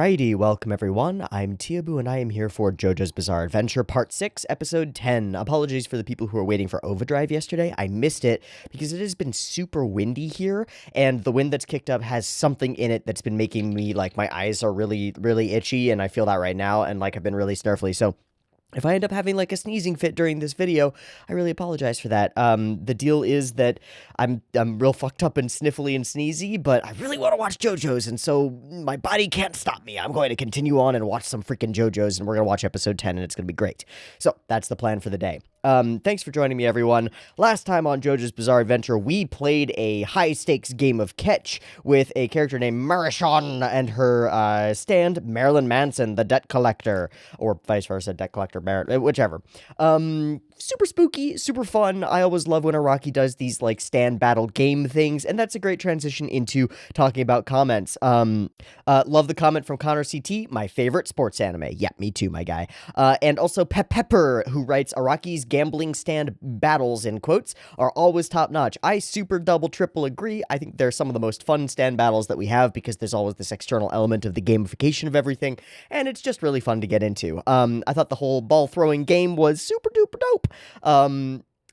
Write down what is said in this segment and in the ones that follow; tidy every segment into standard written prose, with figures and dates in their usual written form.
Alrighty, welcome everyone. I'm Teeaboo and I am here for Jojo's Bizarre Adventure Part 6, Episode 10. Apologies for the people who were waiting for OVAdrive yesterday. I missed it because it has been super windy here, and the wind that's kicked up has something in it that's been making me, my eyes are really, really itchy, and I feel that right now, and, I've been really snarfly, so if I end up having a sneezing fit during this video, I really apologize for that. The deal is that I'm real fucked up and sniffly and sneezy, but I really want to watch JoJo's, and so my body can't stop me. I'm going to continue on and watch some freaking JoJo's, and we're going to watch episode 10, and it's going to be great. So that's the plan for the day. Thanks for joining me, everyone. Last time on JoJo's Bizarre Adventure, we played a high-stakes game of catch with a character named Marichon and her stand, Marilyn Manson, the debt collector, or vice versa, debt collector, whichever. Super spooky, super fun. I always love when Araki does these, stand battle game things, and that's a great transition into talking about comments. Love the comment from Connor CT, my favorite sports anime. Yeah, me too, my guy. And also PiP Pepper, who writes, Araki's gambling stand battles, in quotes, are always top-notch. I super double triple agree. I think they're some of the most fun stand battles that we have because there's always this external element of the gamification of everything, and it's just really fun to get into. I thought the whole ball-throwing game was super duper dope.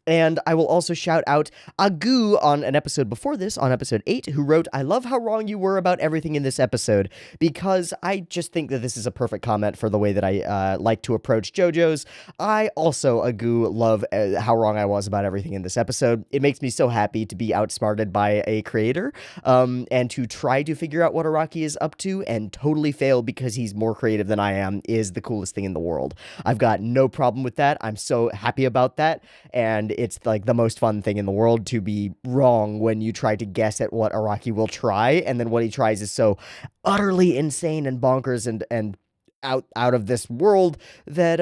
And I will also shout out Agu on an episode before this, on episode 8, who wrote, I love how wrong you were about everything in this episode, because I just think that this is a perfect comment for the way that I like to approach JoJo's. I also, Agu, love how wrong I was about everything in this episode. It makes me so happy to be outsmarted by a creator, and to try to figure out what Araki is up to and totally fail because he's more creative than I am is the coolest thing in the world. I've got no problem with that. I'm so happy about that, and it's the most fun thing in the world to be wrong when you try to guess at what Araki will try, and then what he tries is so utterly insane and bonkers and out of this world that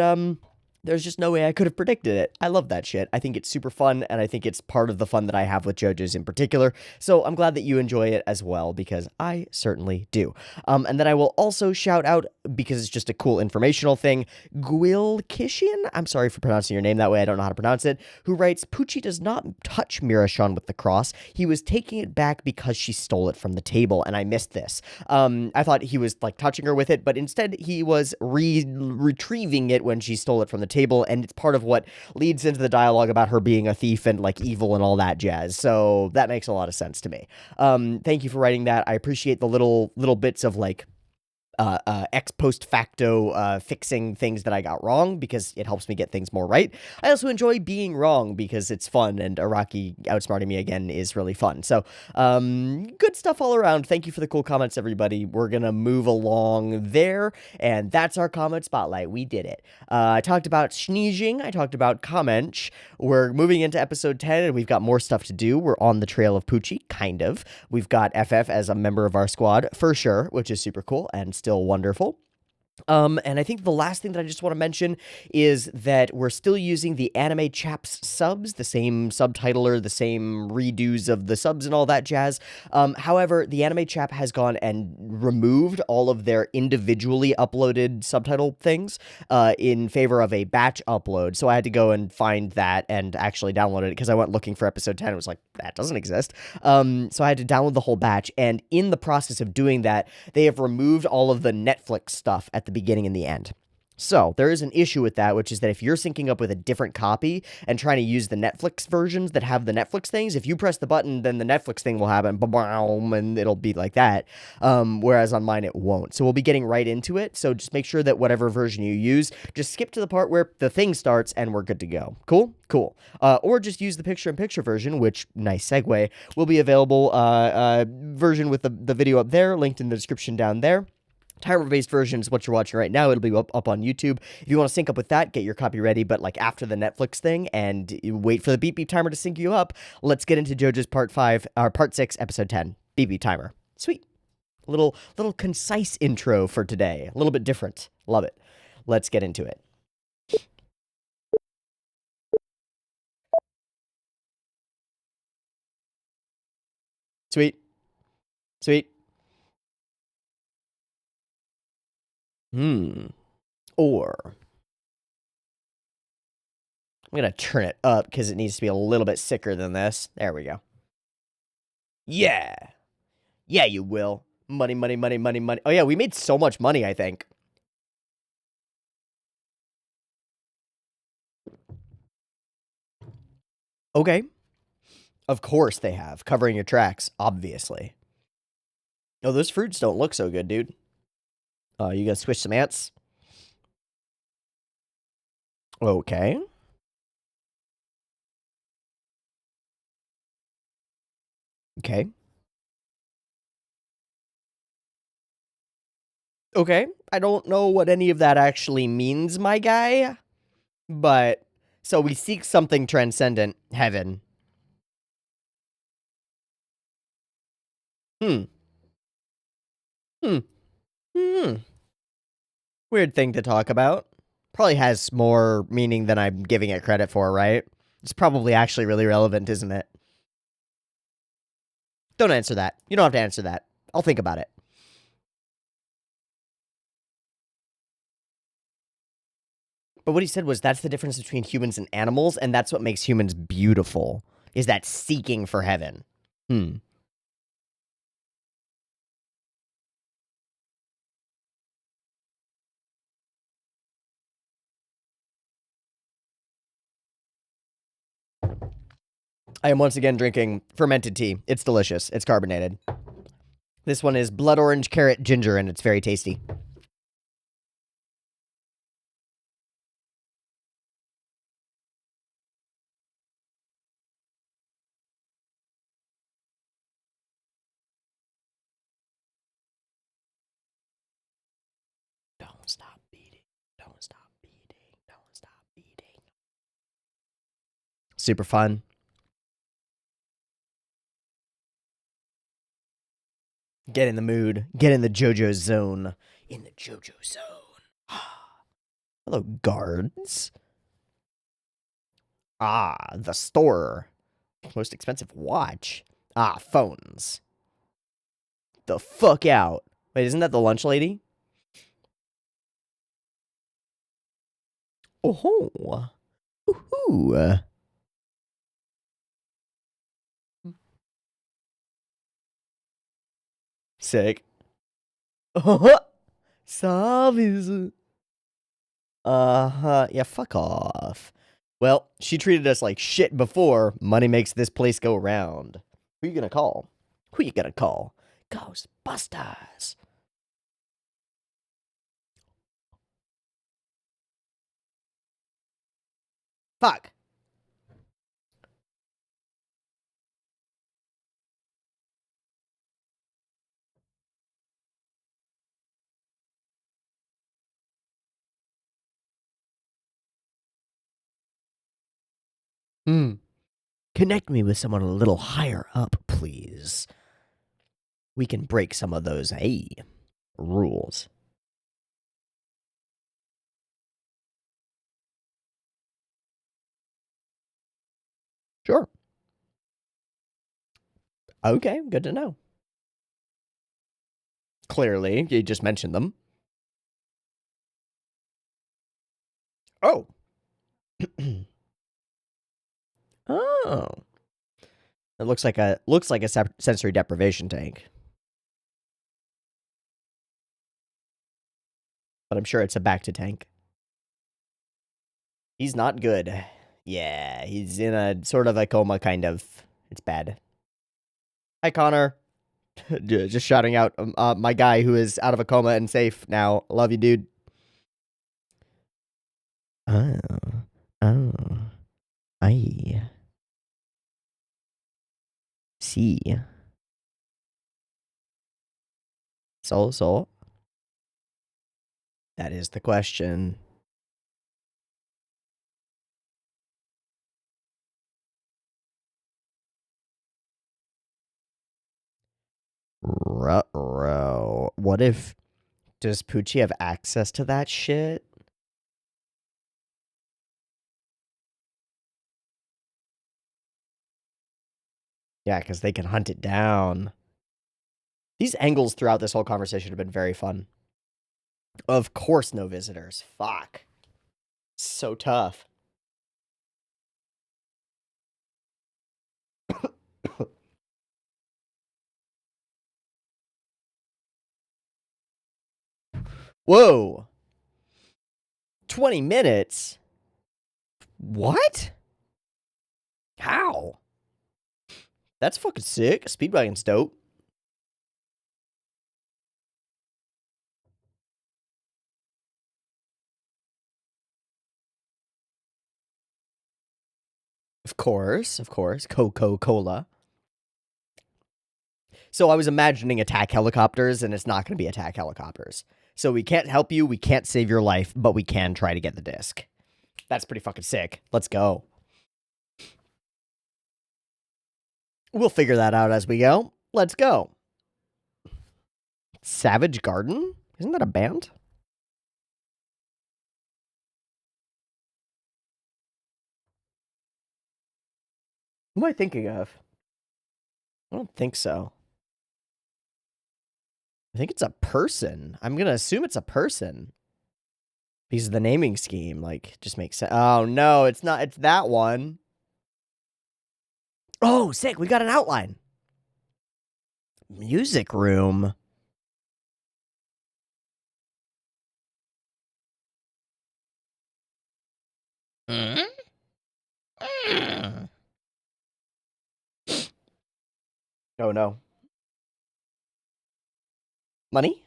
there's just no way I could have predicted it. I love that shit. I think it's super fun, and I think it's part of the fun that I have with JoJo's in particular, so I'm glad that you enjoy it as well, because I certainly do. And then I will also shout out, because it's just a cool informational thing, Gwilkishian, I'm sorry for pronouncing your name that way, I don't know how to pronounce it, who writes, Pucci does not touch Mirachon with the cross. He was taking it back because she stole it from the table, and I missed this. I thought he was, touching her with it, but instead he was retrieving it when she stole it from the table, and it's part of what leads into the dialogue about her being a thief and evil and all that jazz, so that makes a lot of sense to me. Thank you for writing that. I appreciate the little bits of ex post facto fixing things that I got wrong, because it helps me get things more right. I also enjoy being wrong because it's fun, and Araki outsmarting me again is really fun. So good stuff all around. Thank you for the cool comments, everybody. We're gonna move along there, and that's our comment spotlight. We did it. I talked about sneezing. I talked about comments. We're moving into episode 10, and we've got more stuff to do. We're on the trail of Pucci, kind of. We've got FF as a member of our squad, for sure, which is super cool and still wonderful. And I think the last thing that I just want to mention is that we're still using the Anime Chaps subs, the same subtitler, the same redos of the subs and all that jazz. However, the Anime Chap has gone and removed all of their individually uploaded subtitle things in favor of a batch upload. So I had to go and find that and actually download it, because I went looking for episode 10. It was like, that doesn't exist. So I had to download the whole batch. And in the process of doing that, they have removed all of the Netflix stuff at the beginning and the end. So there is an issue with that, which is that if you're syncing up with a different copy and trying to use the Netflix versions that have the Netflix things, if you press the button, then the Netflix thing will happen, and it'll be like that, whereas on mine it won't. So we'll be getting right into it, so just make sure that whatever version you use, just skip to the part where the thing starts and we're good to go. Cool? Cool. Or just use the picture-in-picture version, which, nice segue, will be available, version with the video up there, linked in the description down there. Timer-based version is what you're watching right now. It'll be up on YouTube. If you want to sync up with that, get your copy ready, but after the Netflix thing, and wait for the beep beep timer to sync you up, let's get into JoJo's Part 6, Episode 10. Beep beep timer. Sweet. Little concise intro for today. A little bit different. Love it. Let's get into it. Sweet. Sweet. Or I'm going to turn it up because it needs to be a little bit sicker than this. There we go. Yeah. Yeah, you will. Money, money, money, money, money. Oh, yeah, we made so much money, I think. Okay. Of course they have. Covering your tracks, obviously. Oh, those fruits don't look so good, dude. You gonna squish some ants? Okay. Okay. Okay. I don't know what any of that actually means, my guy. But, so we seek something transcendent. Heaven. Hmm. Hmm. Hmm. Weird thing to talk about. Probably has more meaning than I'm giving it credit for, right? It's probably actually really relevant, isn't it? Don't answer that. You don't have to answer that. I'll think about it. But what he said was that's the difference between humans and animals, and that's what makes humans beautiful, is that seeking for heaven. Hmm. I am once again drinking fermented tea. It's delicious. It's carbonated. This one is blood orange, carrot, ginger, and it's very tasty. Don't stop beating. Don't stop beating. Don't stop beating. Super fun. Get in the mood. Get in the Jojo zone. In the Jojo zone. Hello, guards. Ah, the store. Most expensive watch. Ah, phones. The fuck out. Wait, isn't that the lunch lady? Oh. Ooh. Sick. Service. Uh-huh. Yeah, fuck off. Well, she treated us like shit before. Money makes this place go round. Who you gonna call? Who you gonna call? Ghostbusters. Fuck. Hmm. Connect me with someone a little higher up, please. We can break some of those, rules. Sure. Okay, good to know. Clearly, you just mentioned them. Oh. Oh. It looks like a sensory deprivation tank. But I'm sure it's a back to tank. He's not good. Yeah, he's in a sort of a coma, kind of. It's bad. Hi, Connor. Just shouting out my guy who is out of a coma and safe now. Love you, dude. Oh. Oh. I see. So. That is the question. Ruh-roh. What if... Does Poochie have access to that shit? Yeah, because they can hunt it down. These angles throughout this whole conversation have been very fun. Of course, no visitors. Fuck. So tough. Whoa. 20 minutes? What? How? That's fucking sick. Speedwagon's dope. Of course. Coca-Cola. So I was imagining attack helicopters, and it's not going to be attack helicopters. So we can't help you, we can't save your life, but we can try to get the disc. That's pretty fucking sick. Let's go. We'll figure that out as we go. Let's go. Savage Garden? Isn't that a band? Who am I thinking of? I don't think so. I think it's a person. I'm going to assume it's a person. Because the naming scheme, like, just makes sense. Oh, no, it's not. It's that one. Oh, sick. We got an outline. Music room. Mm? Mm. Oh, no. Money?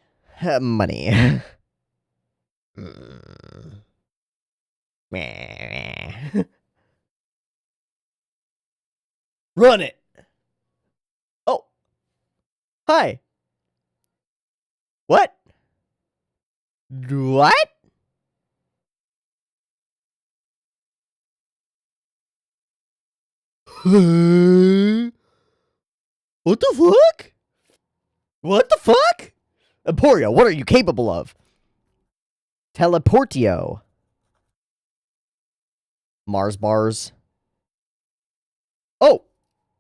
Money. Run it. Oh. Hi. What? What? What the fuck? What the fuck? Emporio, what are you capable of? Teleportio. Mars bars. Oh,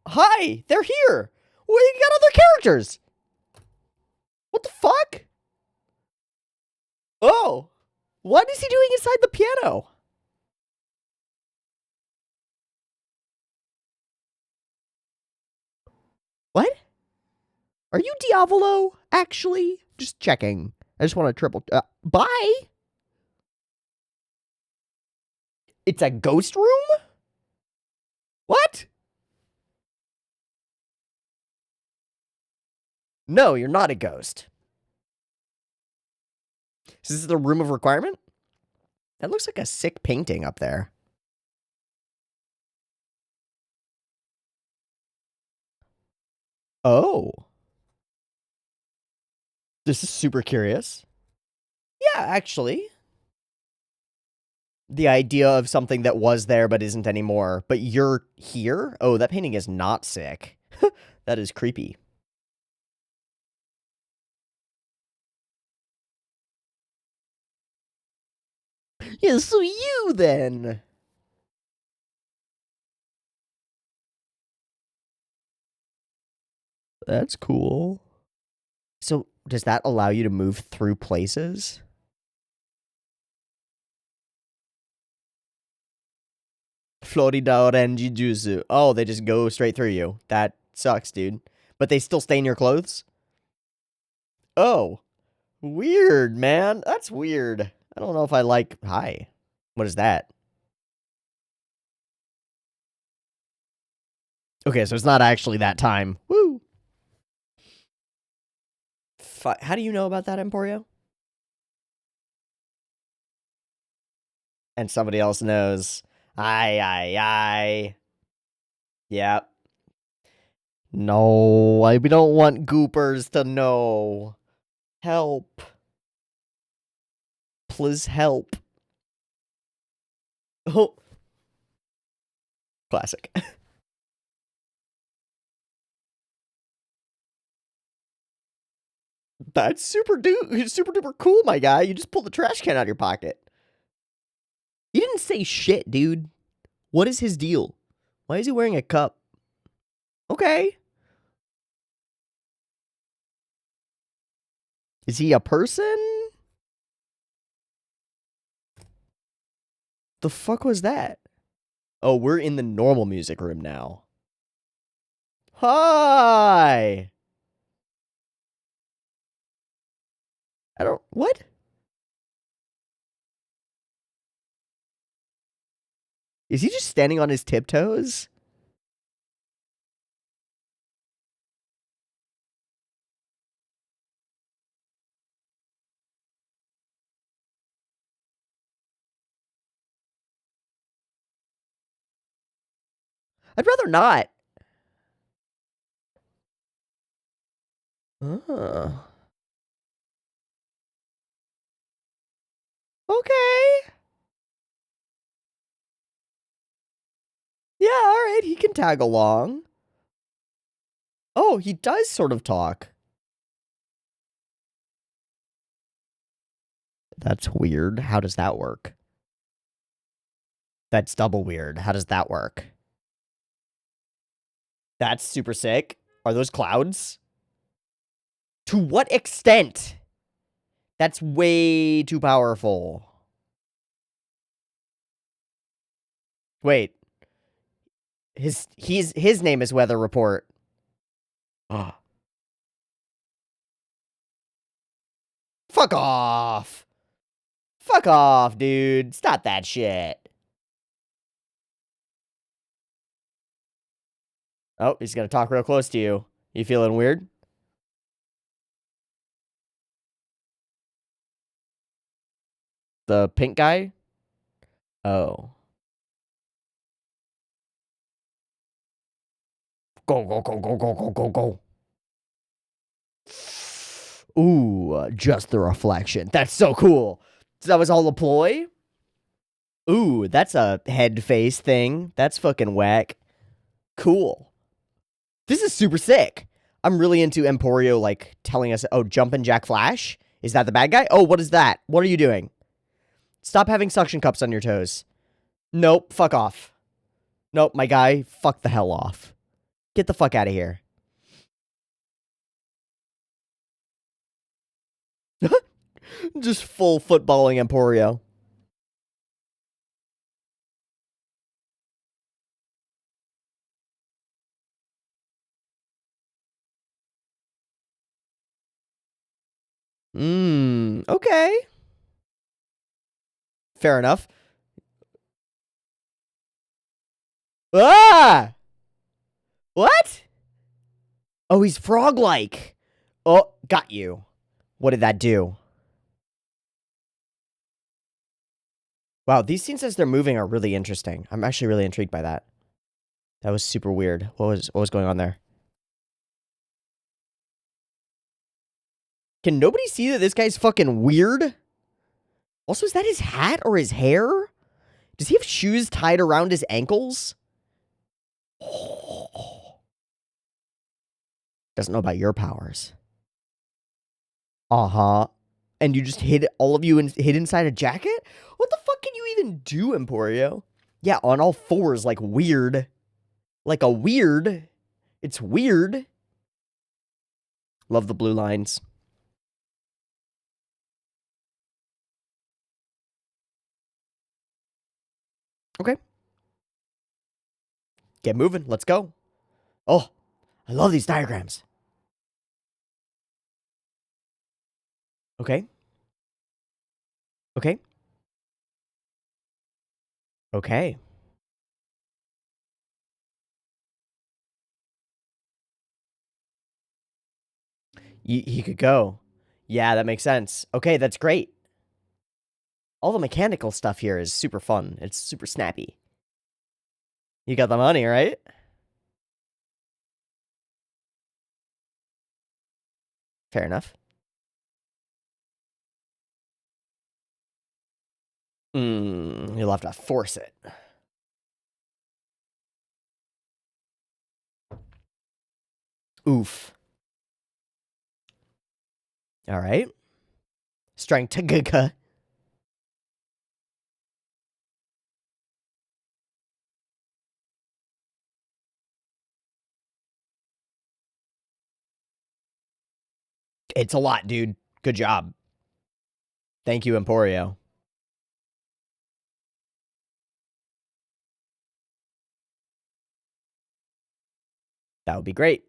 hi, they're here. We got other characters. What the fuck? Oh, what is he doing inside the piano? What? Are you Diavolo, actually? Just checking. I just want to triple... bye? It's a ghost room? What? No, you're not a ghost. Is this the room of requirement? That looks like a sick painting up there. Oh. This is super curious. Yeah, actually. The idea of something that was there but isn't anymore. But you're here? Oh, that painting is not sick. That is creepy. Yeah, so you then. That's cool. So, does that allow you to move through places? Florida orange juice. Oh, they just go straight through you. That sucks, dude. But they still stain your clothes? Oh. Weird, man. That's weird. I don't know if I like... Hi. What is that? Okay, so it's not actually that time. Woo! How do you know about that, Emporio? And somebody else knows. Aye. Yep. No, we don't want goopers to know. Help. Please help. Oh. Classic. That's super duper cool, my guy. You just pulled the trash can out of your pocket. You didn't say shit, dude. What is his deal? Why is he wearing a cup? Okay. Is he a person? The fuck was that? Oh, we're in the normal music room now. Hi! What? Is he just standing on his tiptoes? I'd rather not. Okay. Yeah, all right. He can tag along. Oh, he does sort of talk. That's weird. How does that work? That's double weird. How does that work? That's super sick. Are those clouds? To what extent? That's way too powerful. Wait. His name is Weather Report. Fuck off. Fuck off, dude. Stop that shit. Oh, he's gonna talk real close to you. You feeling weird? The pink guy? Oh. Go, go, go, go, go, go, go, go. Ooh, just the reflection. That's so cool. So that was all a ploy? Ooh, that's a head face thing. That's fucking whack. Cool. This is super sick. I'm really into Emporio, like, telling us, oh, Jumpin' Jack Flash? Is that the bad guy? Oh, what is that? What are you doing? Stop having suction cups on your toes. Nope, fuck off. Nope, my guy, fuck the hell off. Get the fuck out of here. Just full footballing Emporio. Okay. Fair enough. Ah! What? Oh, he's frog-like. Oh, got you. What did that do? Wow, these scenes as they're moving are really interesting. I'm actually really intrigued by that. That was super weird. What was going on there? Can nobody see that this guy's fucking weird? Also, is that his hat or his hair? Does he have shoes tied around his ankles? Doesn't know about your powers. Uh-huh. And you just hid, all of you hid inside a jacket? What the fuck can you even do, Emporio? Yeah, on all fours, like weird. Like a weird. It's weird. Love the blue lines. Okay. Get moving. Let's go. Oh, I love these diagrams. Okay. Okay. Okay. He could go. Yeah, that makes sense. Okay, that's great. All the mechanical stuff here is super fun. It's super snappy. You got the money, right? Fair enough. You'll have to force it. Oof. All right. Strength to Gaka. It's a lot, dude. Good job. Thank you, Emporio. That would be great.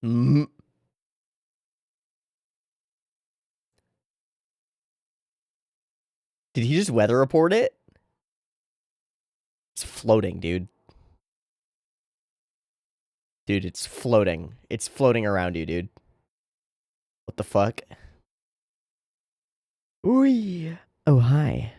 Mm. Did he just weather report it? It's floating, dude. Dude, it's floating. It's floating around you, dude. What the fuck? Ooh. Oh, hi.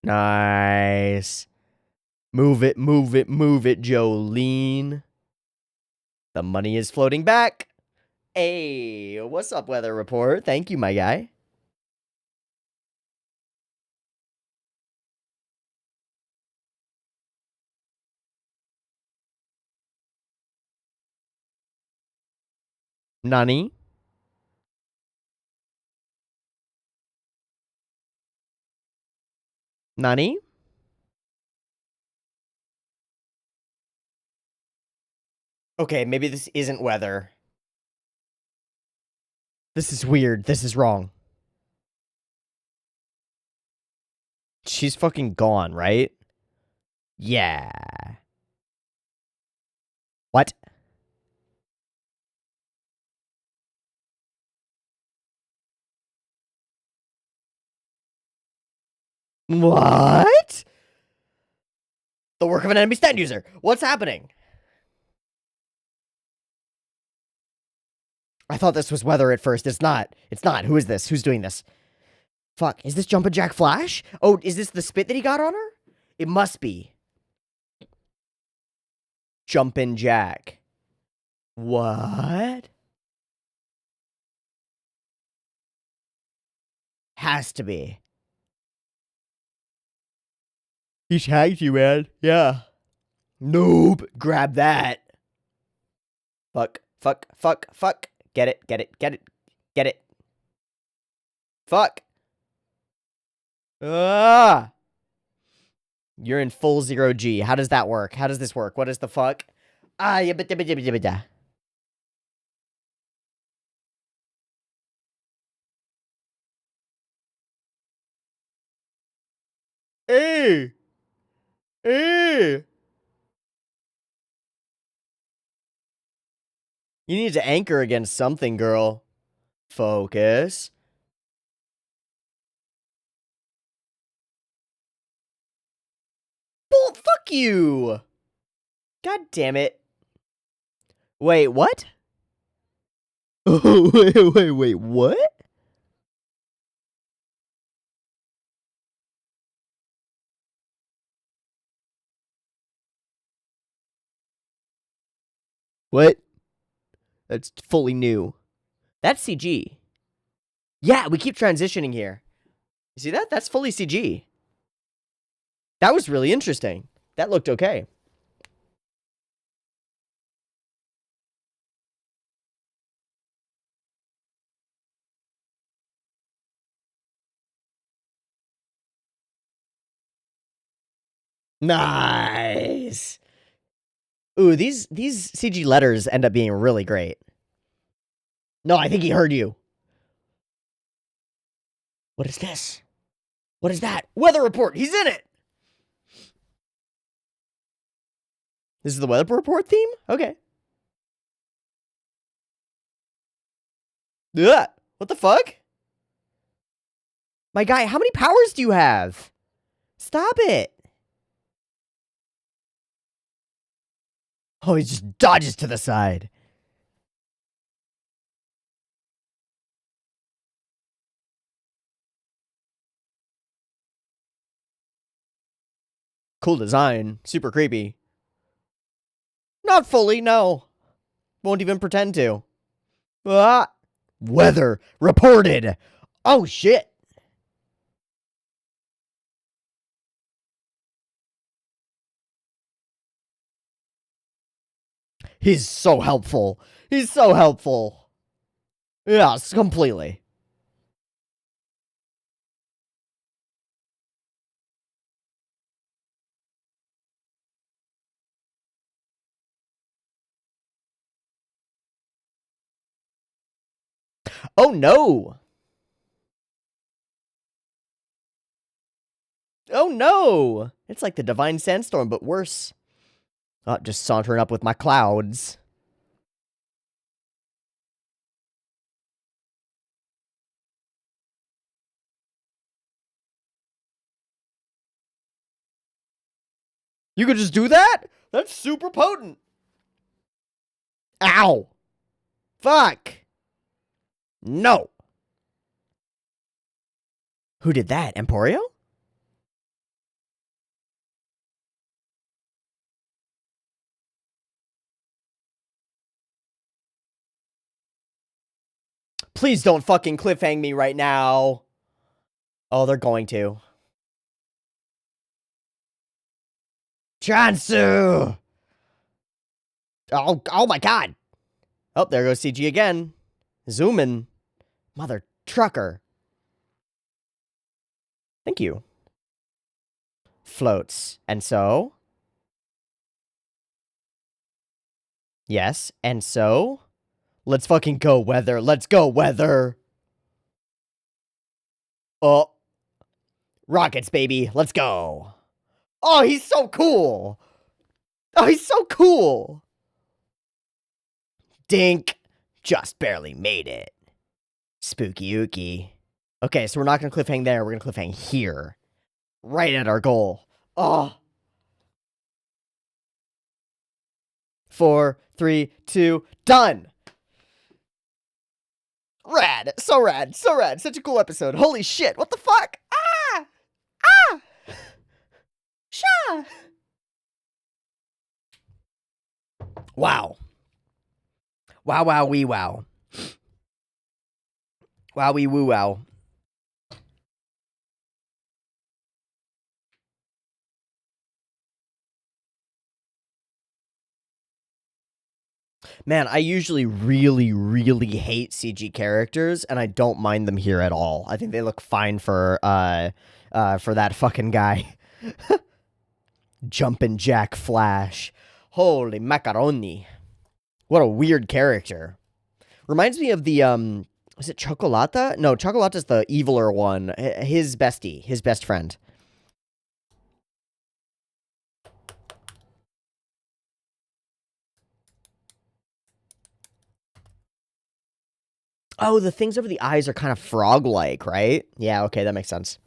Nice. Move it, move it, move it, Jolene. The money is floating back. Hey, what's up, weather report? Thank you, my guy. Nani? Nani? Okay, maybe this isn't weather. This is weird. This is wrong. She's fucking gone, right? Yeah. What? What? The work of an enemy stand user. What's happening? I thought this was weather at first. It's not. It's not. Who is this? Who's doing this? Fuck. Is this Jumpin' Jack Flash? Oh, is this the spit that he got on her? It must be. Jumpin' Jack. What? Has to be. He tagged you, man. Yeah. Nope. Grab that. Fuck. Fuck. Fuck. Fuck. Get it. Get it. Get it. Get it. Fuck. Ah. You're in full 0G. How does that work? How does this work? What is the fuck? Ah, yeah, but Hey. Hey. You need to anchor against something, girl. Focus. Well, fuck you. God damn it. Wait, what? Oh, wait, what? What? That's fully new. That's CG. Yeah, we keep transitioning here. You see that? That's fully CG. That was really interesting. That looked okay. Nice. Ooh, these CG letters end up being really great. No, I think he heard you. What is this? What is that? Weather report. He's in it. This is the weather report theme? Okay. Ugh. What the fuck? My guy, how many powers do you have? Stop it. Oh, he just dodges to the side. Cool design. Super creepy. Not fully, no. Won't even pretend to. Ah. Weather reported. Oh, shit. He's so helpful. He's so helpful. Yes, completely. Oh, no. Oh, no. It's like the Divine Sandstorm, but worse. Oh, just sauntering up with my clouds. You could just do that? That's super potent. Ow. Fuck. No. Who did that? Emporio? Please don't fucking cliffhang me right now. Oh, they're going to. Chansu! Oh my god. Oh, there goes CG again. Zooming. Mother trucker. Thank you. Floats. And so? Yes, and so? Let's fucking go, weather. Let's go, weather. Oh. Rockets, baby. Let's go. Oh, he's so cool. Oh, he's so cool. Dink. Just barely made it. Spooky ooky. Okay, so we're not going to cliffhang there. We're going to cliffhang here. Right at our goal. Oh. 4, 3, 2, done. Rad. So rad. So rad. Such a cool episode. Holy shit. What the fuck? Ah. Ah. Sha. Wow. Wow, wow, wee, wow. Wow, wee, woo, wow. Man, I usually really, really hate CG characters, and I don't mind them here at all. I think they look fine for that fucking guy. Jumpin' Jack Flash. Holy macaroni. What a weird character. Reminds me of the, is it Chocolata? No, Chocolata's the eviler one. His bestie, his best friend. Oh, the things over the eyes are kind of frog-like, right? Yeah, okay, that makes sense.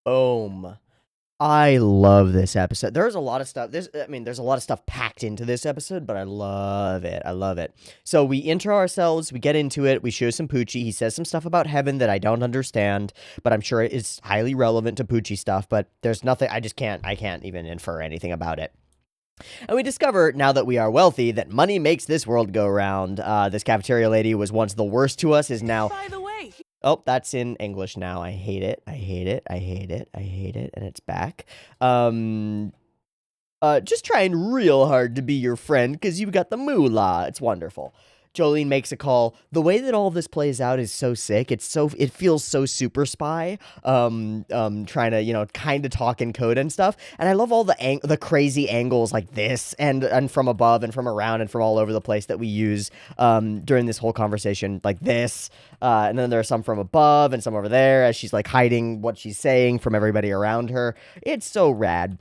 Boom. I love this episode. There's a lot of stuff. There's a lot of stuff packed into this episode, but I love it. I love it. So we intro ourselves, we get into it, we show some Poochie. He says some stuff about heaven that I don't understand, but I'm sure it is highly relevant to Poochie stuff, but there's nothing, I can't even infer anything about it. And we discover, now that we are wealthy, that money makes this world go round. This cafeteria lady was once the worst to us, is now... By the way... Oh, that's in English now. I hate it. I hate it. I hate it. I hate it. And it's back. Just trying real hard to be your friend because you've got the moolah. It's wonderful. Jolene makes a call. The way that all this plays out is so sick. It feels so Super Spy. Trying to, kind of talk in code and stuff. And I love all the crazy angles like this and from above and from around and from all over the place that we use during this whole conversation, like this. And then there are some from above and some over there as she's like hiding what she's saying from everybody around her. It's so rad.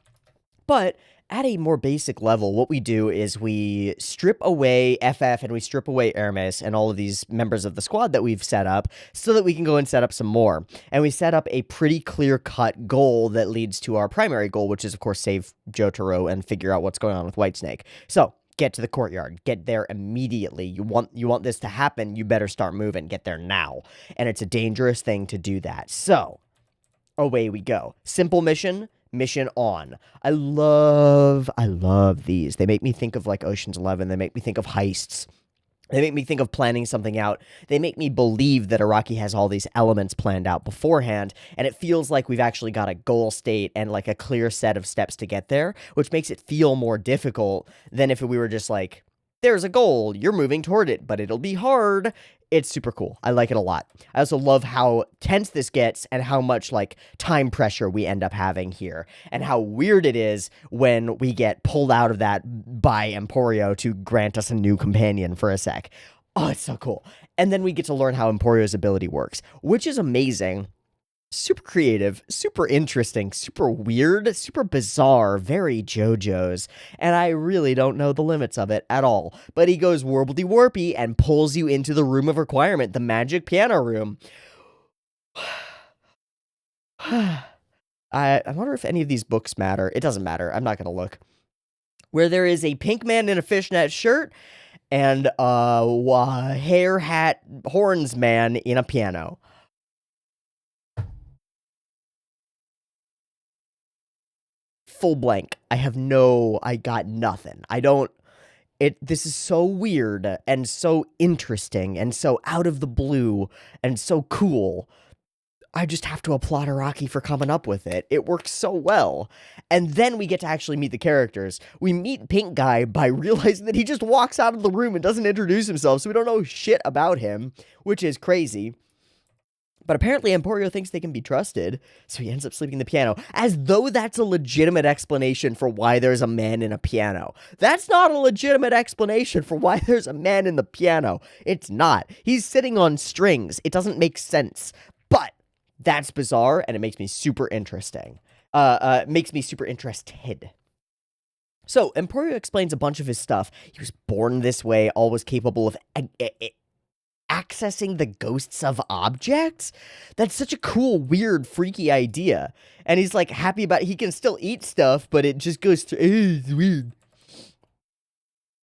But at a more basic level, what we do is we strip away FF and we strip away Hermes and all of these members of the squad that we've set up so that we can go and set up some more. And we set up a pretty clear-cut goal that leads to our primary goal, which is, of course, save Jotaro and figure out what's going on with Whitesnake. So, get to the courtyard. Get there immediately. You want this to happen, you better start moving. Get there now. And it's a dangerous thing to do that. So, away we go. Simple mission on. I love these. They make me think of like Ocean's 11. They make me think of heists. They make me think of planning something out. They make me believe that Araki has all these elements planned out beforehand, and it feels like we've actually got a goal state and like a clear set of steps to get there, which makes it feel more difficult than if we were just like, there's a goal, you're moving toward it, but it'll be hard. It's super cool. I like it a lot. I also love how tense this gets and how much, like, time pressure we end up having here, and how weird it is when we get pulled out of that by Emporio to grant us a new companion for a sec. Oh, it's so cool. And then we get to learn how Emporio's ability works, which is amazing. Super creative, super interesting, super weird, super bizarre, very JoJo's, and I really don't know the limits of it at all. But he goes warbledy-warpy and pulls you into the room of requirement, the magic piano room. I wonder if any of these books matter. It doesn't matter. I'm not going to look. Where there is a pink man in a fishnet shirt and a hair hat horns man in a piano. Full blank. I got nothing. This is so weird and so interesting and so out of the blue and so cool. I just have to applaud Araki for coming up with it. It works so well. And then we get to actually meet the characters. We meet Pink Guy by realizing that he just walks out of the room and doesn't introduce himself, so we don't know shit about him, which is crazy. But apparently Emporio thinks they can be trusted, so he ends up sleeping in the piano, as though that's a legitimate explanation for why there's a man in a piano. That's not a legitimate explanation for why there's a man in the piano. It's not. He's sitting on strings. It doesn't make sense. But that's bizarre, and it makes me super interesting. Makes me super interested. So, Emporio explains a bunch of his stuff. He was born this way, always capable of accessing the ghosts of objects? That's such a cool, weird, freaky idea. And he's like happy about it. He can still eat stuff, but it just goes to, it's weird.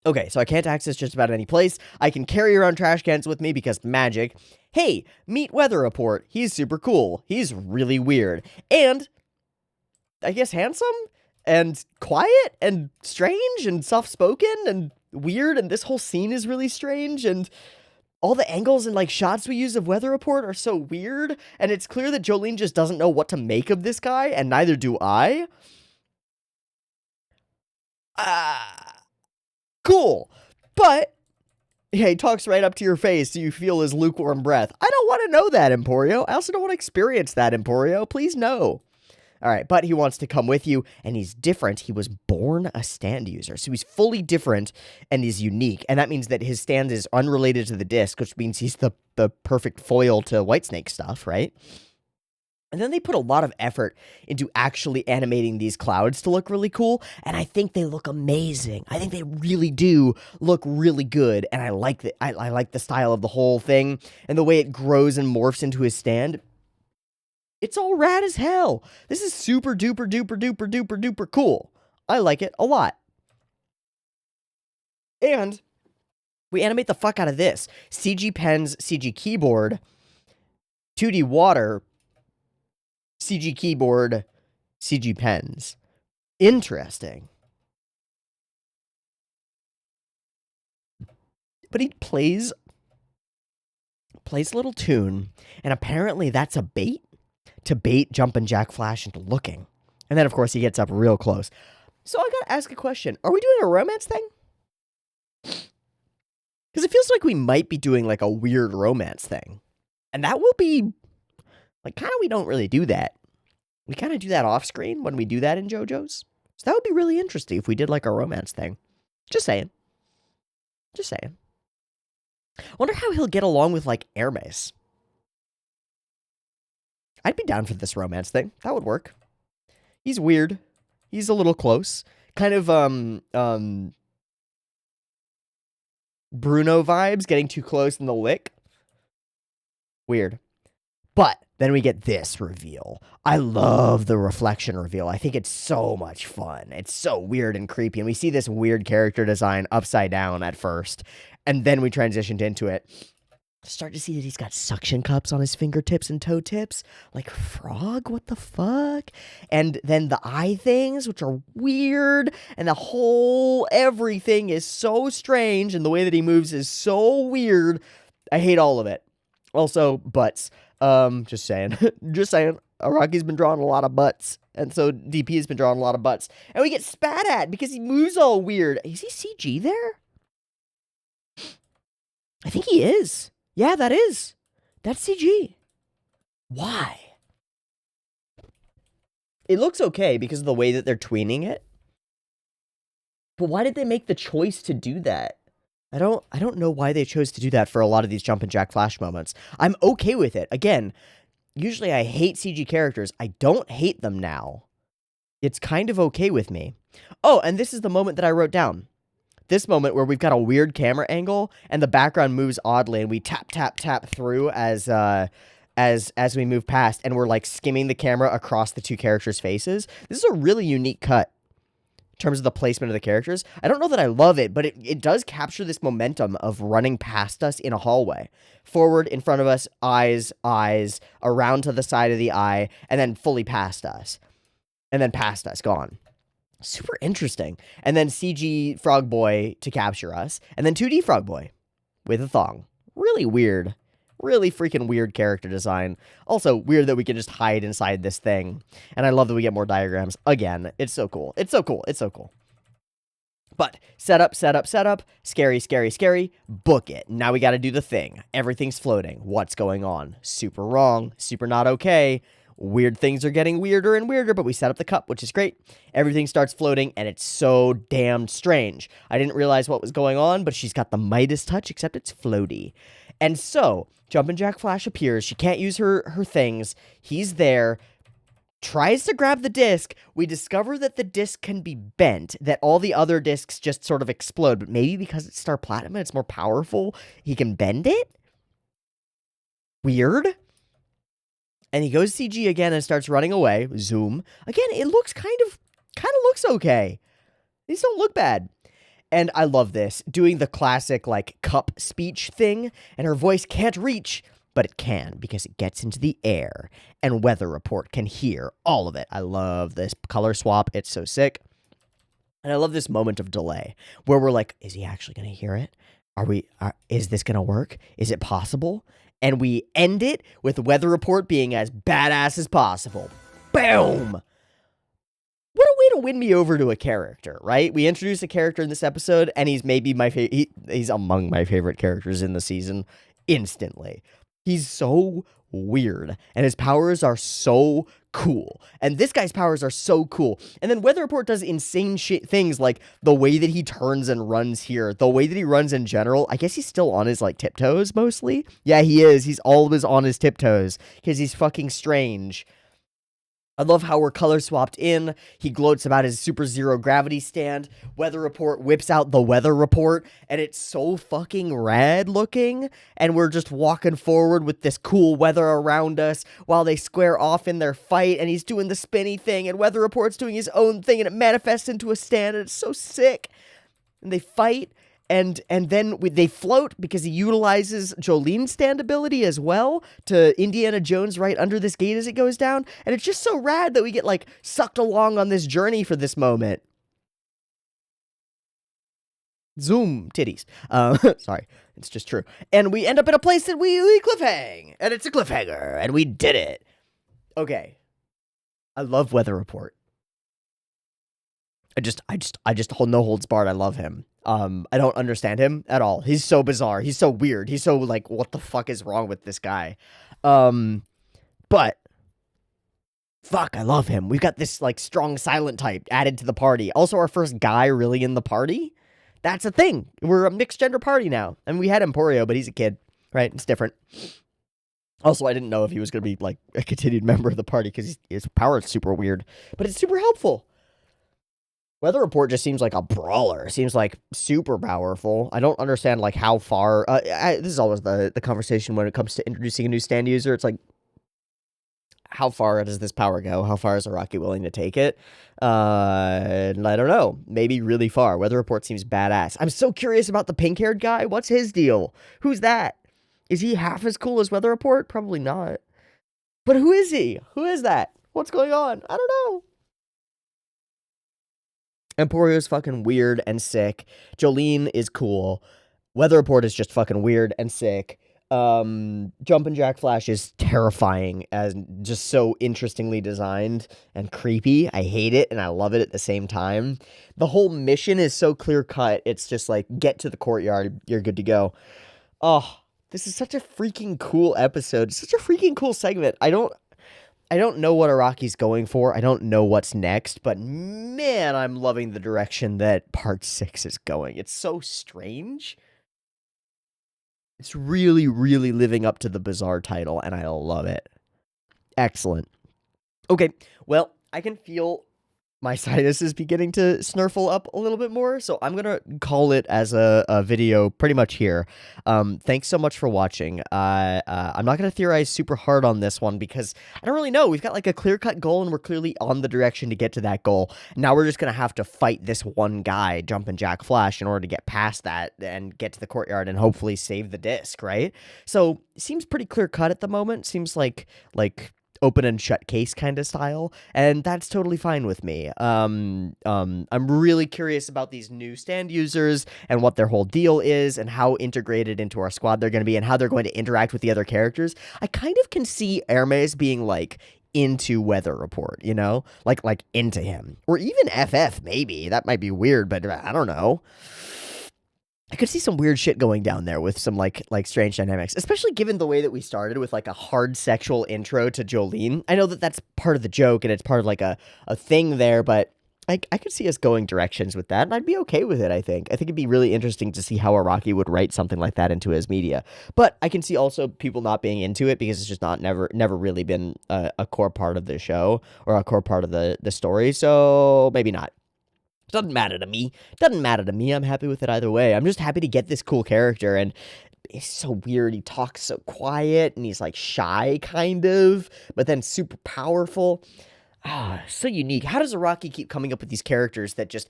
Okay, so I can't access just about any place. I can carry around trash cans with me because magic. Hey, meet Weather Report. He's super cool. He's really weird. And, I guess, handsome? And quiet? And strange? And soft-spoken? And weird? And this whole scene is really strange? And all the angles and, like, shots we use of Weather Report are so weird, and it's clear that Jolene just doesn't know what to make of this guy, and neither do I. Cool. But, yeah, he talks right up to your face so you feel his lukewarm breath. I don't want to know that, Emporio. I also don't want to experience that, Emporio. Please no. All right, but he wants to come with you, and he's different. He was born a stand user, so he's fully different and is unique, and that means that his stand is unrelated to the disc, which means he's the perfect foil to Whitesnake stuff, right? And then they put a lot of effort into actually animating these clouds to look really cool, and I think they look amazing. I think they really do look really good, and I like I like the style of the whole thing, and the way it grows and morphs into his stand. It's all rad as hell. This is super duper duper duper duper duper cool. I like it a lot. And we animate the fuck out of this. CG pens, CG keyboard, 2D water, CG keyboard, CG pens. Interesting. But he plays a little tune, and apparently that's a bait to bait Jumpin' Jack Flash into looking. And then, of course, he gets up real close. So I gotta ask a question. Are we doing a romance thing? Because it feels like we might be doing, like, a weird romance thing. And that will be, like, kind of we don't really do that. We kind of do that off-screen when we do that in JoJo's. So that would be really interesting if we did, like, a romance thing. Just saying. Just saying. I wonder how he'll get along with, like, Hermes. I'd be down for this romance thing. That would work. He's weird. He's a little close. Kind of, Bruno vibes, getting too close in the lick. Weird. But then we get this reveal. I love the reflection reveal. I think it's so much fun. It's so weird and creepy. And we see this weird character design upside down at first. And then we transitioned into it. Start to see that he's got suction cups on his fingertips and toe tips. Like a frog? What the fuck? And then the eye things, which are weird. And the whole everything is so strange. And the way that he moves is so weird. I hate all of it. Also, butts. Just saying. Just saying. Araki's been drawing a lot of butts. And so DP has been drawing a lot of butts. And we get spat at because he moves all weird. Is he CG there? I think he is. Yeah, that is. That's CG. Why? It looks okay because of the way that they're tweening it. But why did they make the choice to do that? I don't know why they chose to do that for a lot of these Jump and Jack Flash moments. I'm okay with it. Again, usually I hate CG characters. I don't hate them now. It's kind of okay with me. Oh, and this is the moment that I wrote down. This moment where we've got a weird camera angle and the background moves oddly and we tap tap tap through as we move past, and we're like skimming the camera across the two characters' faces. This is a really unique cut in terms of the placement of the characters. I don't know that I love it, but it does capture this momentum of running past us in a hallway. Forward, in front of us, eyes, around to the side of the eye, and then fully past us. And then past us, gone. Super interesting. And then CG Frog Boy to capture us. And then 2D Frog Boy with a thong. Really weird. Really freaking weird character design. Also, weird that we can just hide inside this thing. And I love that we get more diagrams. Again, it's so cool. It's so cool. It's so cool. But setup, setup, setup. Scary, scary, scary. Book it. Now we got to do the thing. Everything's floating. What's going on? Super wrong. Super not okay. Weird things are getting weirder and weirder, but we set up the cup, which is great. Everything starts floating, and it's so damn strange. I didn't realize what was going on, but she's got the Midas touch, except it's floaty. And so, Jumpin' Jack Flash appears. She can't use her things. He's there. Tries to grab the disc. We discover that the disc can be bent, that all the other discs just sort of explode, but maybe because it's Star Platinum and it's more powerful, he can bend it? Weird. And he goes CG again and starts running away. Zoom. Again, it looks kind of looks okay. These don't look bad. And I love this. Doing the classic, like, cup speech thing. And her voice can't reach, but it can because it gets into the air. And Weather Report can hear all of it. I love this color swap. It's so sick. And I love this moment of delay where we're like, is he actually going to hear it? Is this going to work? Is it possible? And we end it with Weather Report being as badass as possible. Boom! What a way to win me over to a character, right? We introduce a character in this episode, and he's maybe my favorite. He's among my favorite characters in the season instantly. He's so weird, and his powers are so cool. And this guy's powers are so cool. And then Weather Report does insane shit things, like the way that he turns and runs here, the way that he runs in general. I guess he's still on his, like, tiptoes mostly. Yeah, he is. He's always on his tiptoes because he's fucking strange. I love how we're color swapped in. He gloats about his super zero gravity stand. Weather Report whips out the Weather Report, and it's so fucking rad looking. And we're just walking forward with this cool weather around us while they square off in their fight. And he's doing the spinny thing, and Weather Report's doing his own thing, and it manifests into a stand, and it's so sick. And they fight. And then they float because he utilizes Jolene's stand ability as well to Indiana Jones right under this gate as it goes down. And it's just so rad that we get, like, sucked along on this journey for this moment. Zoom titties. Sorry, it's just true. And we end up in a place that we cliffhang. And it's a cliffhanger. And we did it. Okay. I love Weather Report. I just hold no holds barred. I love him. I don't understand him at all. He's so bizarre. He's so weird. He's so, like, what the fuck is wrong with this guy? But fuck, I love him. We've got this, like, strong silent type added to the party. Also, our first guy really in the party. That's a thing. We're a mixed gender party now. And we had Emporio, but he's a kid, right? It's different. Also, I didn't know if he was going to be, like, a continued member of the party because his power is super weird, but it's super helpful. Weather Report just seems like a brawler. Seems like super powerful. I don't understand, like, how far... this is always the conversation when it comes to introducing a new stand user. It's like, how far does this power go? How far is Araki willing to take it? And I don't know. Maybe really far. Weather Report seems badass. I'm so curious about the pink-haired guy. What's his deal? Who's that? Is he half as cool as Weather Report? Probably not. But who is he? Who is that? What's going on? I don't know. Emporio's fucking weird and sick. Jolene is cool. Weather Report is just fucking weird and sick. Jumpin' Jack Flash is terrifying and just so interestingly designed and creepy. I hate it and I love it at the same time. The whole mission is so clear cut. It's just like, get to the courtyard, you're good to go. Oh, this is such a freaking cool episode. Such a freaking cool segment. I don't know what Araki's going for. I don't know what's next, but man, I'm loving the direction that part 6 is going. It's so strange. It's really, really living up to the bizarre title, and I love it. Excellent. Okay, well, I can feel my sinus is beginning to snurfle up a little bit more, so I'm gonna call it as a video pretty much here. Thanks so much for watching. I'm not gonna theorize super hard on this one because I don't really know. We've got like a clear-cut goal, and we're clearly on the direction to get to that goal. Now we're just gonna have to fight this one guy, Jumpin' Jack Flash, in order to get past that and get to the courtyard and hopefully save the disc, right? So it seems pretty clear-cut at the moment. Seems like open and shut case kind of style, and that's totally fine with me. I'm really curious about these new stand users and what their whole deal is and how integrated into our squad they're going to be and how they're going to interact with the other characters. I kind of can see Hermes being like into Weather Report, you know, like into him, or even FF maybe. That might be weird, but I don't know. I could see some weird shit going down there with some like strange dynamics, especially given the way that we started with like a hard sexual intro to Jolene. I know that that's part of the joke and it's part of like a thing there, but I could see us going directions with that, and I'd be okay with it, I think. I think it'd be really interesting to see how Araki would write something like that into his media. But I can see also people not being into it because it's just never really been a core part of the show or a core part of the story, so maybe not. Doesn't matter to me. Doesn't matter to me. I'm happy with it either way. I'm just happy to get this cool character, and it's so weird. He talks so quiet, and he's like shy, kind of, but then super powerful. Ah, so unique. How does Araki keep coming up with these characters that just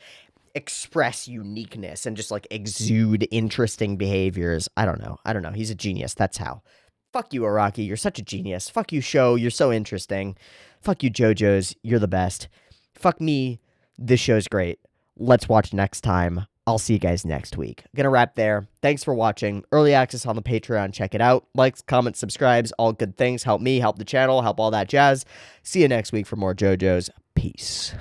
express uniqueness and just like exude interesting behaviors? I don't know. He's a genius. That's how. Fuck you, Araki. You're such a genius. Fuck you, show. You're so interesting. Fuck you, JoJo's. You're the best. Fuck me. This show's great. Let's watch next time. I'll see you guys next week. Gonna wrap there. Thanks for watching. Early access on the Patreon. Check it out. Likes, comments, subscribes, all good things. Help me, help the channel, help all that jazz. See you next week for more JoJo's. Peace.